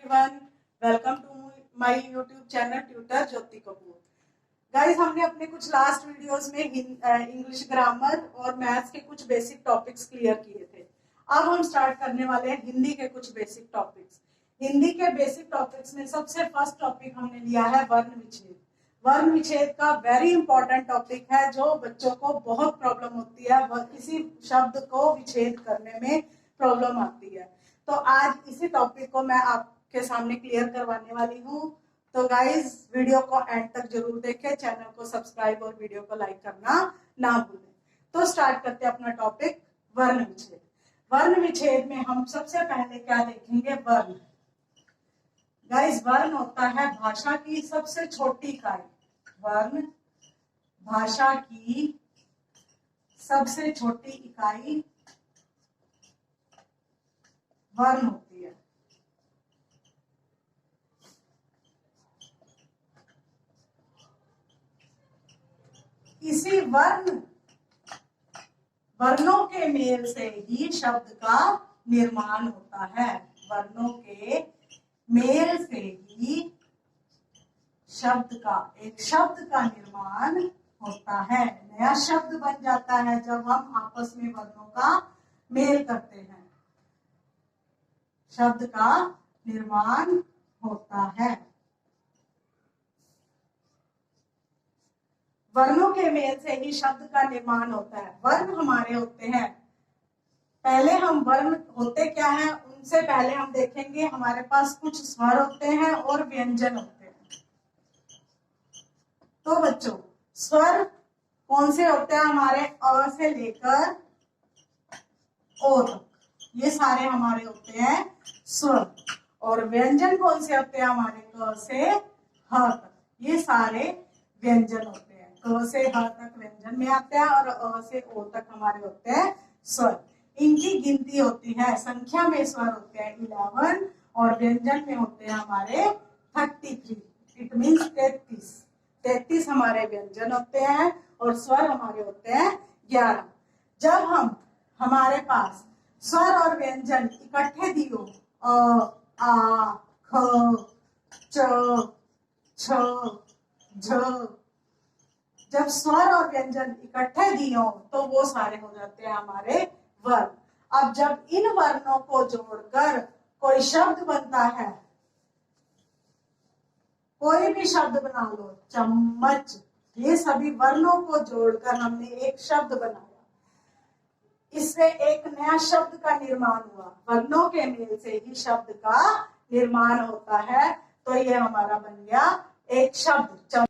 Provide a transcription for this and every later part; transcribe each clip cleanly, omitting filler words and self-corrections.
Everyone, welcome to my YouTube channel tutor Jyoti Kapoor. Guys, हमने अपने कुछ लास्ट वीडियोस में इंग्लिश ग्रामर और मैथ्स के कुछ बेसिक टॉपिक्स क्लियर किए थे। अब हम स्टार्ट करने वाले हैं हिंदी के कुछ बेसिक टॉपिक्स। हिंदी के बेसिक टॉपिक्स में सबसे फर्स्ट टॉपिक हमने लिया है वर्ण विच्छेद। वर्ण विच्छेद का वेरी इंपॉर्टेंट टॉपिक है जो बच्चों को बहुत प्रॉब्लम होती है, किसी शब्द को विच्छेद करने में प्रॉब्लम आती है। तो आज इसी टॉपिक को मैं आपके सामने क्लियर करवाने वाली हूँ। तो गाइज, वीडियो को एंड तक जरूर देखें, चैनल को सब्सक्राइब और वीडियो को लाइक करना ना भूलें। तो स्टार्ट करते हैं अपना टॉपिक वर्ण विच्छेद। वर्ण विच्छेद में हम सबसे पहले क्या देखेंगे? वर्ण। गाइज, वर्ण होता है भाषा की सबसे छोटी इकाई। वर्ण भाषा की सबसे छोटी इकाई वर्ण होती है। इसी वर्णों के मेल से ही शब्द का निर्माण होता है। वर्णों के मेल से ही एक शब्द का निर्माण होता है। नया शब्द बन जाता है जब हम आपस में वर्णों का मेल करते हैं। शब्द का निर्माण होता है। वर्णों के मेल से ही शब्द का निर्माण होता है। वर्ण हमारे होते हैं, पहले हम वर्ण होते क्या है उनसे पहले हम देखेंगे। हमारे पास कुछ स्वर होते हैं और व्यंजन होते हैं। तो बच्चों, स्वर कौन से होते हैं? हमारे अ से लेकर ओ तक, ये सारे हमारे होते हैं स्वर। और व्यंजन कौन से होते हैं? हमारे क से ह तक, ये सारे व्यंजन होते हैं। क से ह तक व्यंजन में आते हैं और अ से ओ तक हमारे होते हैं स्वर। इनकी गिनती होती है, संख्या में स्वर होते हैं 11 और व्यंजन में होते हैं हमारे 33। इट मीन्स 33 हमारे व्यंजन होते हैं और स्वर हमारे होते हैं 11। जब हमारे पास स्वर और व्यंजन इकट्ठे दियो, अ, आ, ख, च, छ, झ, जब स्वर और व्यंजन इकट्ठे दियो तो वो सारे हो जाते हैं हमारे वर्ण। अब जब इन वर्णों को जोड़कर कोई शब्द बनता है, कोई भी शब्द बना लो, चम्मच, ये सभी वर्णों को जोड़कर हमने एक शब्द बनाया। इससे एक नया शब्द का निर्माण हुआ। वर्णों के मेल से ही शब्द का निर्माण होता है। तो ये हमारा बन गया एक शब्द।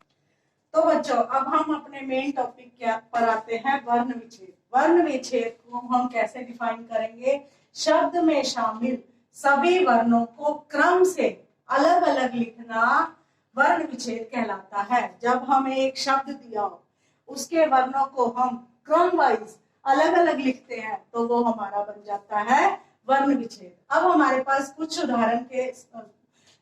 तो बच्चों, अब हम अपने मेन टॉपिक पर आते हैं, वर्ण विच्छेद। वर्ण विच्छेद को हम कैसे डिफाइन करेंगे? शब्द में शामिल सभी वर्णों को क्रम से अलग अलग लिखना वर्ण विच्छेद कहलाता है। जब हमें एक शब्द दिया हो, उसके वर्णों को हम क्रम वाइज अलग अलग लिखते हैं तो वो हमारा बन जाता है वर्ण विच्छेद। अब हमारे पास कुछ उदाहरण के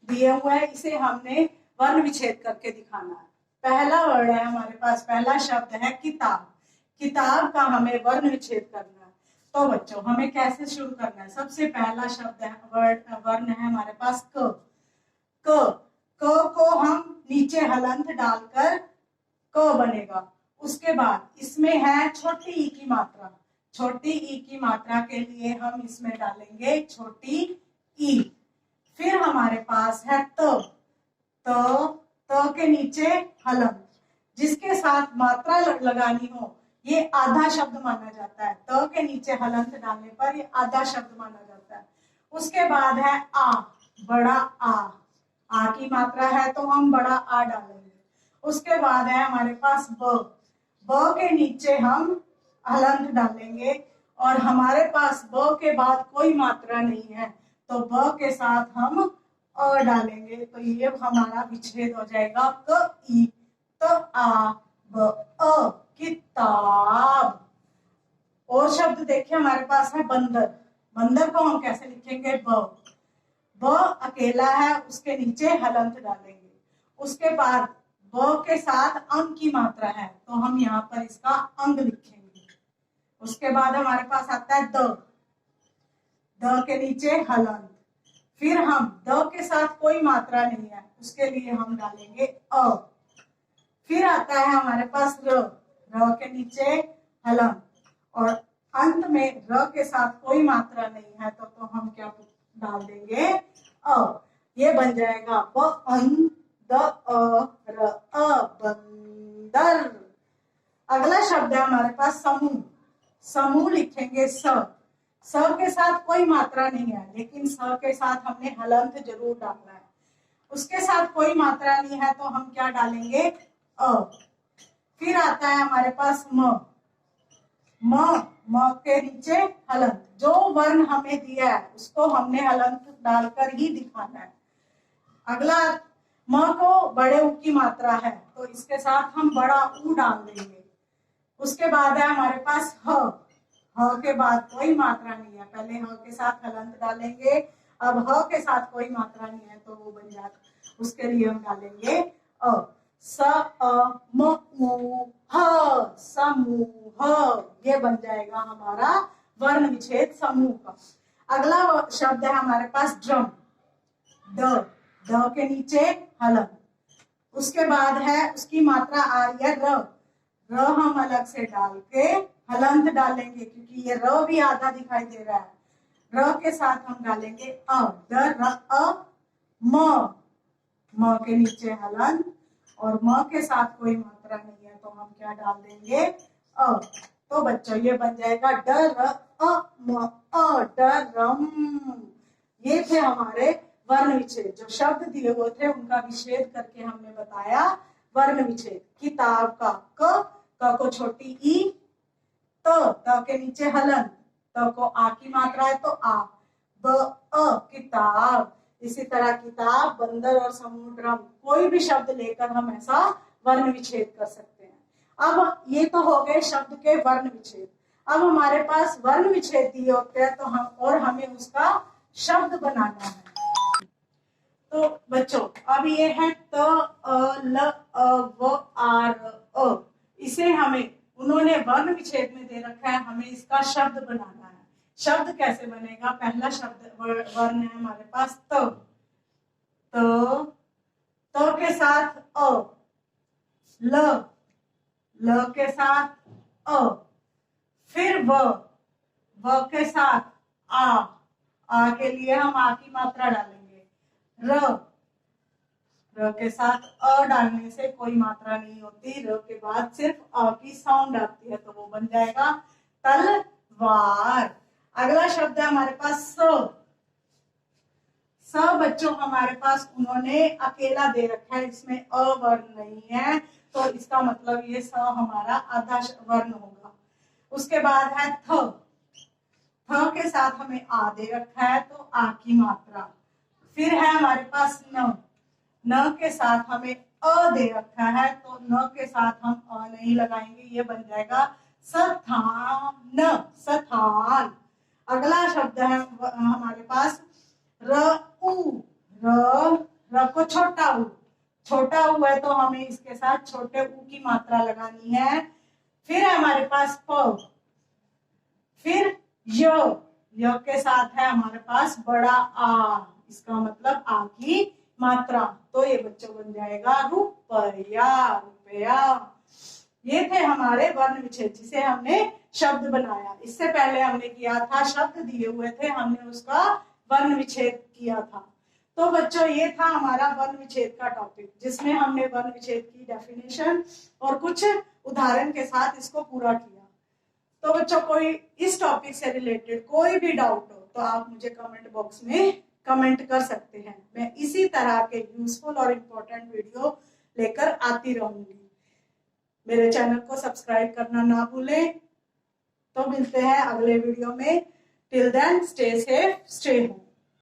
दिए हुए हैं, इसे हमने वर्ण विच्छेद करके दिखाना है। पहला वर्ड है हमारे पास, पहला शब्द है किताब। किताब का हमें वर्ण विच्छेद करना है। तो बच्चों, हमें कैसे शुरू करना है? सबसे पहला शब्द है, वर्ण है हमारे पास क। क को हम नीचे हलंत डालकर क बनेगा। उसके बाद इसमें है छोटी ई की मात्रा। छोटी ई की मात्रा के लिए हम इसमें डालेंगे छोटी ई। फिर हमारे पास है त के नीचे हलंत, जिसके साथ मात्रा लगानी हो ये आधा शब्द माना जाता है। त के नीचे हलंत डालने पर ये आधा शब्द माना जाता है। उसके बाद है आ, बड़ा आ की मात्रा है तो हम बड़ा आ डालेंगे। उसके बाद है हमारे पास ब के नीचे हम हलंत डालेंगे और हमारे पास ब के बाद कोई मात्रा नहीं है तो ब के साथ हम अ डालेंगे। तो ये हमारा विच्छेद हो जाएगा क ई, तो आ ब अ, किताब। और शब्द देखिए, हमारे पास है बंदर। बंदर को हम कैसे लिखेंगे? ब अकेला है, उसके नीचे हलंत डालेंगे। उसके बाद ब के साथ अंग की मात्रा है तो हम यहाँ पर इसका अंग लिखेंगे। उसके बाद हमारे पास आता है द के नीचे हलंत। फिर हम द के साथ कोई मात्रा नहीं है, उसके लिए हम डालेंगे अ। फिर आता है हमारे पास र, र के नीचे हलंत, और अंत में र के साथ कोई मात्रा नहीं है तो हम क्या डाल देंगे अ। ये बन जाएगा ब अन द अ र अ बंदर। अगला शब्द है हमारे पास समूह। समूह लिखेंगे स के साथ कोई मात्रा नहीं है, लेकिन स के साथ हमने हलंत जरूर डालना है। उसके साथ कोई मात्रा नहीं है तो हम क्या डालेंगे अ। फिर आता है हमारे पास म के नीचे हलंत। जो वर्ण हमें दिया है उसको हमने हलंत डालकर ही दिखाना है। अगला म को बड़े ऊ की मात्रा है तो इसके साथ हम बड़ा ऊ डाल देंगे। उसके बाद है हमारे पास ह के बाद कोई मात्रा नहीं है, पहले ह के साथ हलंत डालेंगे, अब ह के साथ कोई मात्रा नहीं है तो वो बन जाता, उसके लिए हम डालेंगे अ। स अ म मू ह समूह, ये बन जाएगा हमारा वर्ण विच्छेद समूह का। अगला शब्द है हमारे पास ड्रम। द के नीचे हलंत, उसके बाद है उसकी मात्रा आ रही है र हम अलग से डाल के हलंत डालेंगे, क्योंकि ये र भी आधा दिखाई दे रहा है। र के साथ हम डालेंगे अ, द र अ म के नीचे हलंत, और म के साथ कोई मात्रा नहीं है तो हम क्या डाल देंगे अ। तो बच्चों ये बन जाएगा ड र अ म अ डरम। ये थे हमारे वर्ण विच्छेद। जो शब्द दिए हुए थे उनका विच्छेद करके हमने बताया वर्ण विच्छेद। किताब का क को छोटी ई, त के नीचे हलंत, त को आ की मात्रा है तो आ, ब अ किताब। इसी तरह किताब, बंदर और समूह ड्रम, कोई भी शब्द लेकर हम ऐसा वर्ण विच्छेद कर सकते हैं। अब ये तो हो गए शब्द के वर्ण विच्छेद। अब हमारे पास वर्ण विच्छेद दिए होते हैं तो हम और हमें उसका शब्द बनाना है। तो बच्चों अब ये है त अ ल अ व आ र अ, इसे हमें उन्होंने वर्ण विच्छेद में दे रखा है, हमें इसका शब्द बनाना है। शब्द कैसे बनेगा? पहला शब्द वर्ण है हमारे पास त के साथ अ, ल के साथ अ, फिर व के साथ आ के लिए हम आ की मात्रा डालेंगे। र के साथ अ डालने से कोई मात्रा नहीं होती, र के बाद सिर्फ अ की साउंड आती है तो वो बन जाएगा तलवार। अगला शब्द है हमारे पास स बच्चों हमारे पास उन्होंने अकेला दे रखा है, इसमें अ वर्ण नहीं है तो इसका मतलब ये स हमारा आधा वर्ण होगा। उसके बाद है थ के साथ हमें आ दे रखा है तो आ की मात्रा। फिर है हमारे पास न के साथ हमें अ दे रखा है तो न के साथ हम अ नहीं लगाएंगे, ये बन जाएगा स्थान, स्थान। अगला शब्द है हमारे पास र को छोटा ऊ है तो हमें इसके साथ छोटे ऊ की मात्रा लगानी है। फिर है हमारे पास प, फिर य के साथ है हमारे पास बड़ा आ, इसका मतलब आ की मात्रा, तो ये बच्चों बन जाएगा रुपया, रुपया। ये थे हमारे वर्ण विच्छेद जिसे हमने शब्द बनाया। इससे पहले हमने किया था शब्द दिए हुए थे, हमने उसका वर्ण विच्छेद किया था। तो बच्चों ये था हमारा वर्ण विच्छेद का टॉपिक, जिसमें हमने वर्ण विच्छेद की डेफिनेशन और कुछ उदाहरण के साथ इसको पूरा किया। तो बच्चों कोई इस टॉपिक से रिलेटेड कोई भी डाउट हो तो आप मुझे कमेंट बॉक्स में कमेंट कर सकते हैं। मैं इसी तरह के यूजफुल और इम्पोर्टेंट वीडियो लेकर आती रहूंगी। मेरे चैनल को सब्सक्राइब करना ना भूलें। तो मिलते हैं अगले वीडियो में। Till then stay safe, stay home.